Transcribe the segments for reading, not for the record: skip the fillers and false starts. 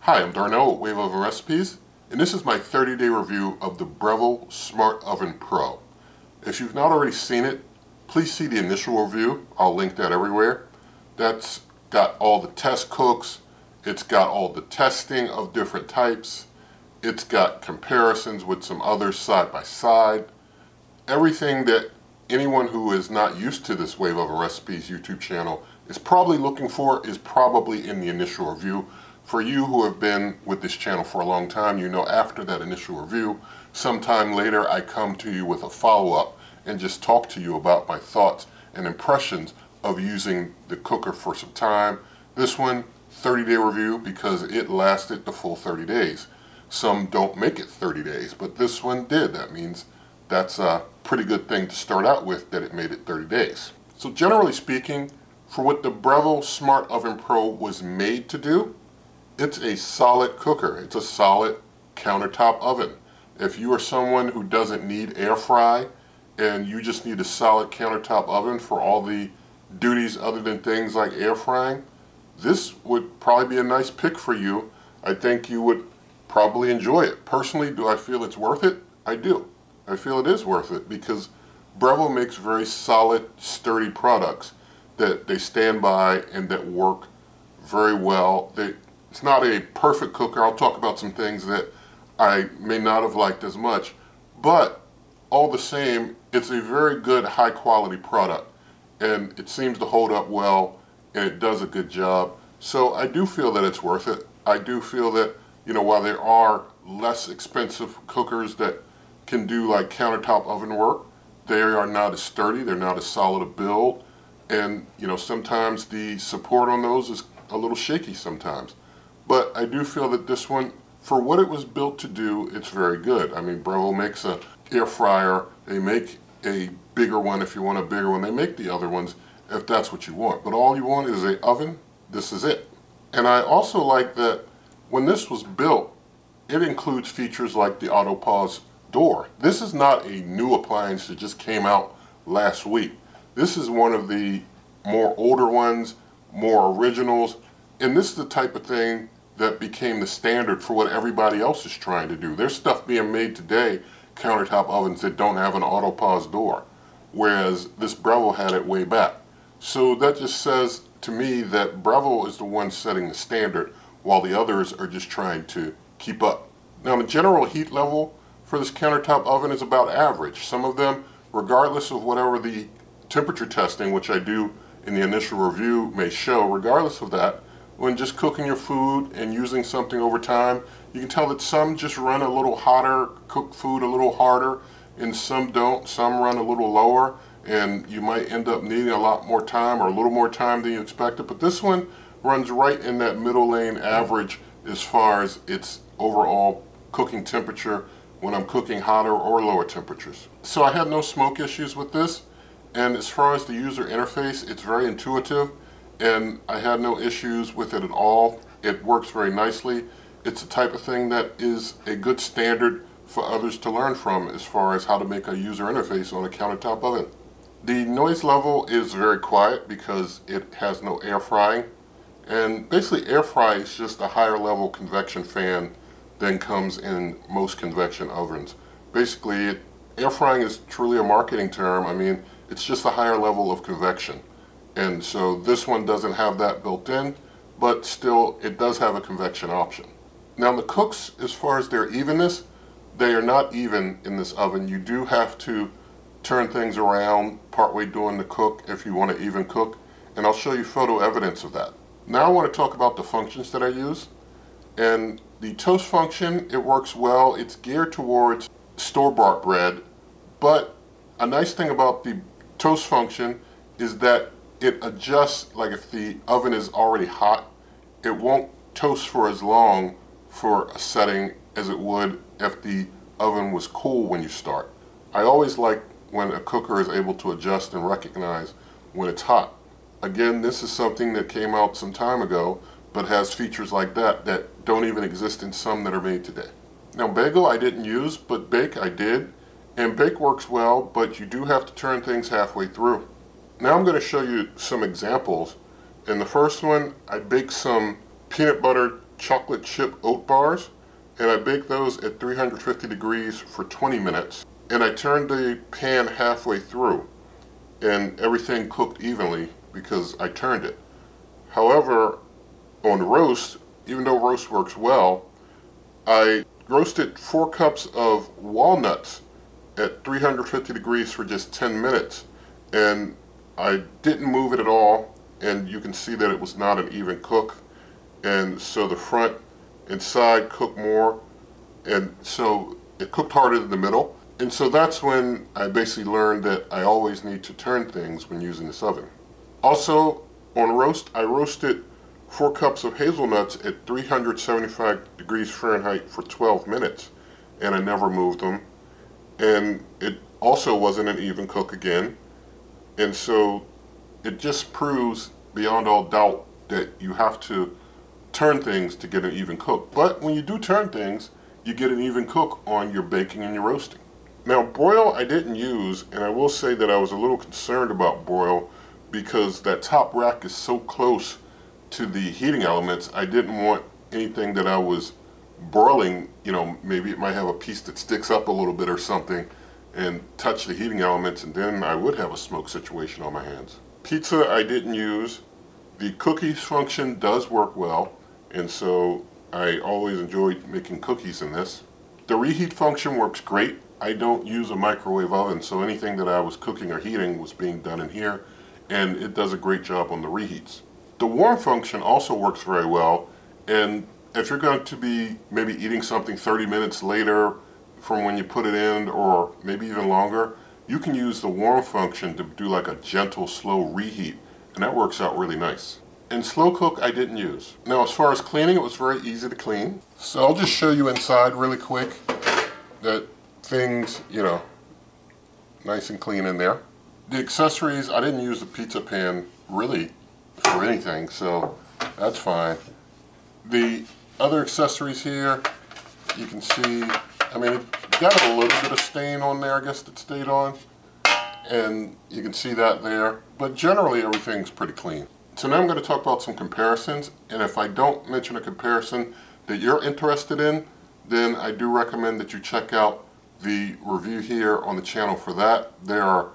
Hi, I'm Darnell with Wave Oven Recipes, and this is my 30-day review of the Breville Smart Oven Pro. If you've not already seen it, please see the initial review. I'll link that everywhere. That's got all the test cooks, it's got all the testing of different types, it's got comparisons with some others side by side. Everything that anyone who is not used to this Wave Oven Recipes YouTube channel is probably looking for is probably in the initial review. For you who have been with this channel for a long time, you know after that initial review, sometime later I come to you with a follow-up and just talk to you about my thoughts and impressions of using the cooker for some time. This one, 30-day review because it lasted the full 30 days. Some don't make it 30 days, but this one did. That means that's a pretty good thing to start out with, that it made it 30 days. So generally speaking, for what the Breville Smart Oven Pro was made to do, it's a solid cooker. It's a solid countertop oven. If you are someone who doesn't need air fry and you just need a solid countertop oven for all the duties other than things like air frying, this would probably be a nice pick for you. I think you would probably enjoy it. Personally, do I feel it's worth it? I do. I feel it is worth it because Breville makes very solid, sturdy products that they stand by and that work very well. It's not a perfect cooker. I'll talk about some things that I may not have liked as much, but all the same, it's a very good, high quality product, and it seems to hold up well, and it does a good job. So I do feel that it's worth it. I do feel that, you know, while there are less expensive cookers that can do like countertop oven work, they are not as sturdy, they're not as solid a build, and you know, sometimes the support on those is a little shaky sometimes. But I do feel that this one, for what it was built to do, it's very good. I mean, Breville makes an air fryer. They make a bigger one if you want a bigger one. They make the other ones if that's what you want. But all you want is an oven. This is it. And I also like that when this was built, it includes features like the auto pause door. This is not a new appliance that just came out last week. This is one of the more older ones, more originals. And this is the type of thing that became the standard for what everybody else is trying to do. There's stuff being made today, countertop ovens, that don't have an auto pause door, whereas this Breville had it way back. So that just says to me that Breville is the one setting the standard while the others are just trying to keep up. Now the general heat level for this countertop oven is about average. Some of them, regardless of whatever the temperature testing, which I do in the initial review, may show, regardless of that, when just cooking your food and using something over time, you can tell that some just run a little hotter, cook food a little harder, and some don't. Some run a little lower, and you might end up needing a lot more time or a little more time than you expected. But this one runs right in that middle lane average as far as its overall cooking temperature when I'm cooking hotter or lower temperatures. So I had no smoke issues with this, and as far as the user interface, it's very intuitive. And I had no issues with it at all. It works very nicely. It's the type of thing that is a good standard for others to learn from as far as how to make a user interface on a countertop oven. The noise level is very quiet because it has no air frying. And basically air fry is just a higher level convection fan than comes in most convection ovens. Basically, air frying is truly a marketing term. I mean, it's just a higher level of convection. And so this one doesn't have that built in, but still it does have a convection option. Now the cooks, as far as their evenness, they are not even in this oven. You do have to turn things around partway during the cook if you want to even cook, and I'll show you photo evidence of that. Now I want to talk about the functions that I use. And the toast function, it works well. It's geared towards store-bought bread, but a nice thing about the toast function is that it adjusts, like if the oven is already hot, it won't toast for as long for a setting as it would if the oven was cool when you start. I always like when a cooker is able to adjust and recognize when it's hot. Again, this is something that came out some time ago, but has features like that that don't even exist in some that are made today. Now bagel I didn't use, but bake I did, and bake works well, but you do have to turn things halfway through. Now I'm going to show you some examples. In the first one, I baked some peanut butter chocolate chip oat bars, and I baked those at 350 degrees for 20 minutes. And I turned the pan halfway through, and everything cooked evenly because I turned it. However, on roast, even though roast works well, I roasted 4 cups of walnuts at 350 degrees for just 10 minutes, and I didn't move it at all, and you can see that it was not an even cook, and so the front and side cooked more, and so it cooked harder than the middle. And so that's when I basically learned that I always need to turn things when using this oven. Also, on roast, I roasted 4 cups of hazelnuts at 375 degrees Fahrenheit for 12 minutes, and I never moved them. And it also wasn't an even cook again. And so it just proves beyond all doubt that you have to turn things to get an even cook. But when you do turn things, you get an even cook on your baking and your roasting. Now, broil I didn't use, and I will say that I was a little concerned about broil because that top rack is so close to the heating elements. I didn't want anything that I was broiling, maybe it might have a piece that sticks up a little bit or something and touch the heating elements, and then I would have a smoke situation on my hands. Pizza I didn't use. The cookies function does work well, and so I always enjoyed making cookies in this. The reheat function works great. I don't use a microwave oven, so anything that I was cooking or heating was being done in here, and it does a great job on the reheats. The warm function also works very well, and if you're going to be maybe eating something 30 minutes later from when you put it in, or maybe even longer, you can use the warm function to do like a gentle, slow reheat, and that works out really nice. And slow cook I didn't use. Now, as far as cleaning, it was very easy to clean. So I'll just show you inside really quick that things, nice and clean in there. The accessories, I didn't use the pizza pan really for anything, so that's fine. The other accessories here, you can see, it got a little bit of stain on there, I guess, that stayed on, and you can see that there, but generally everything's pretty clean. So now I'm going to talk about some comparisons, and if I don't mention a comparison that you're interested in, then I do recommend that you check out the review here on the channel for that. There are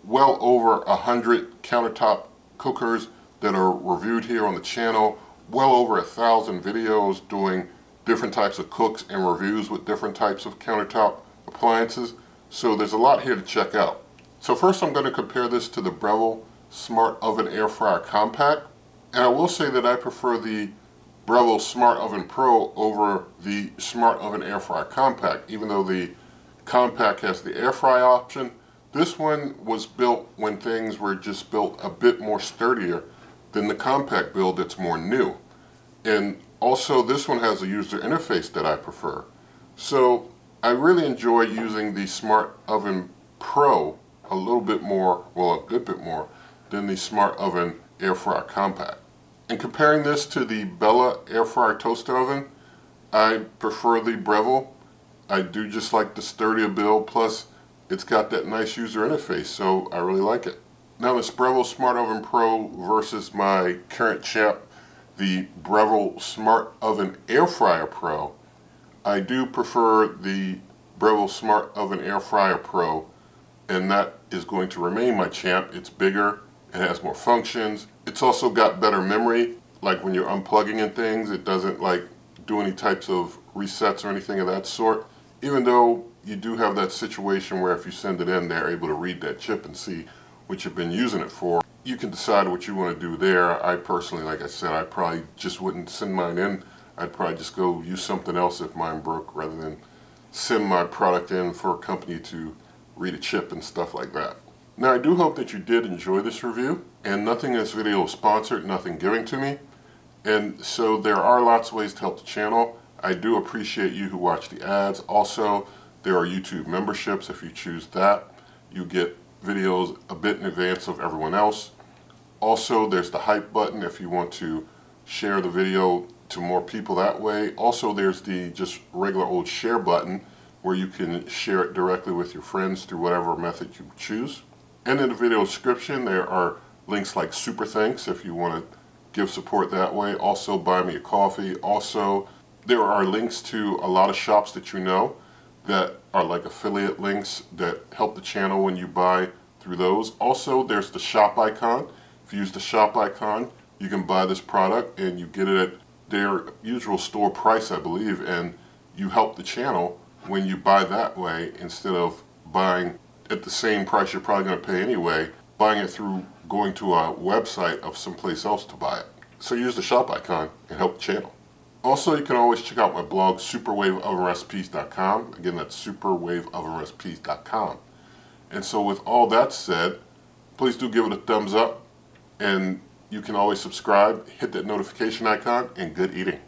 well over 100 countertop cookers that are reviewed here on the channel, well over 1,000 videos doing different types of cooks and reviews with different types of countertop appliances. So there's a lot here to check out. So first I'm going to compare this to the Breville Smart Oven Air Fryer Compact. And I will say that I prefer the Breville Smart Oven Pro over the Smart Oven Air Fryer Compact. Even though the Compact has the air fry option, this one was built when things were just built a bit more sturdier than the Compact build that's more new. And also this one has a user interface that I prefer. So I really enjoy using the Smart Oven Pro a little bit more, well, a good bit more, than the Smart Oven Air Fryer Compact. And comparing this to the Bella Air Fryer Toaster Oven, I prefer the Breville. I do just like the sturdier build, plus it's got that nice user interface, so I really like it. Now this Breville Smart Oven Pro versus my current champ, the Breville Smart Oven Air Fryer Pro. I do prefer the Breville Smart Oven Air Fryer Pro, and that is going to remain my champ. It's bigger, it has more functions. It's also got better memory, like when you're unplugging and things, it doesn't like do any types of resets or anything of that sort. Even though you do have that situation where if you send it in, they're able to read that chip and see what you've been using it for. You can decide what you want to do there. I personally, like I said, I probably just wouldn't send mine in. I'd probably just go use something else if mine broke rather than send my product in for a company to read a chip and stuff like that. Now I do hope that you did enjoy this review, and nothing in this video is sponsored, nothing giving to me. And so there are lots of ways to help the channel. I do appreciate you who watch the ads. Also, there are YouTube memberships. If you choose that, you get videos a bit in advance of everyone else. Also, there's the hype button if you want to share the video to more people that way. Also, there's the just regular old share button where you can share it directly with your friends through whatever method you choose. And in the video description, there are links like super thanks if you want to give support that way. Also buy me a coffee. Also, there are links to a lot of shops that you know that are like affiliate links that help the channel when you buy through those. Also, there's the shop icon. If you use the shop icon, you can buy this product and you get it at their usual store price, I believe, and you help the channel when you buy that way instead of buying at the same price you're probably going to pay anyway, buying it through going to a website of someplace else to buy it. So use the shop icon and help the channel. Also, you can always check out my blog, superwaveovenrecipes.com. Again, that's superwaveovenrecipes.com. And so with all that said, please do give it a thumbs up, and you can always subscribe, hit that notification icon, and good eating.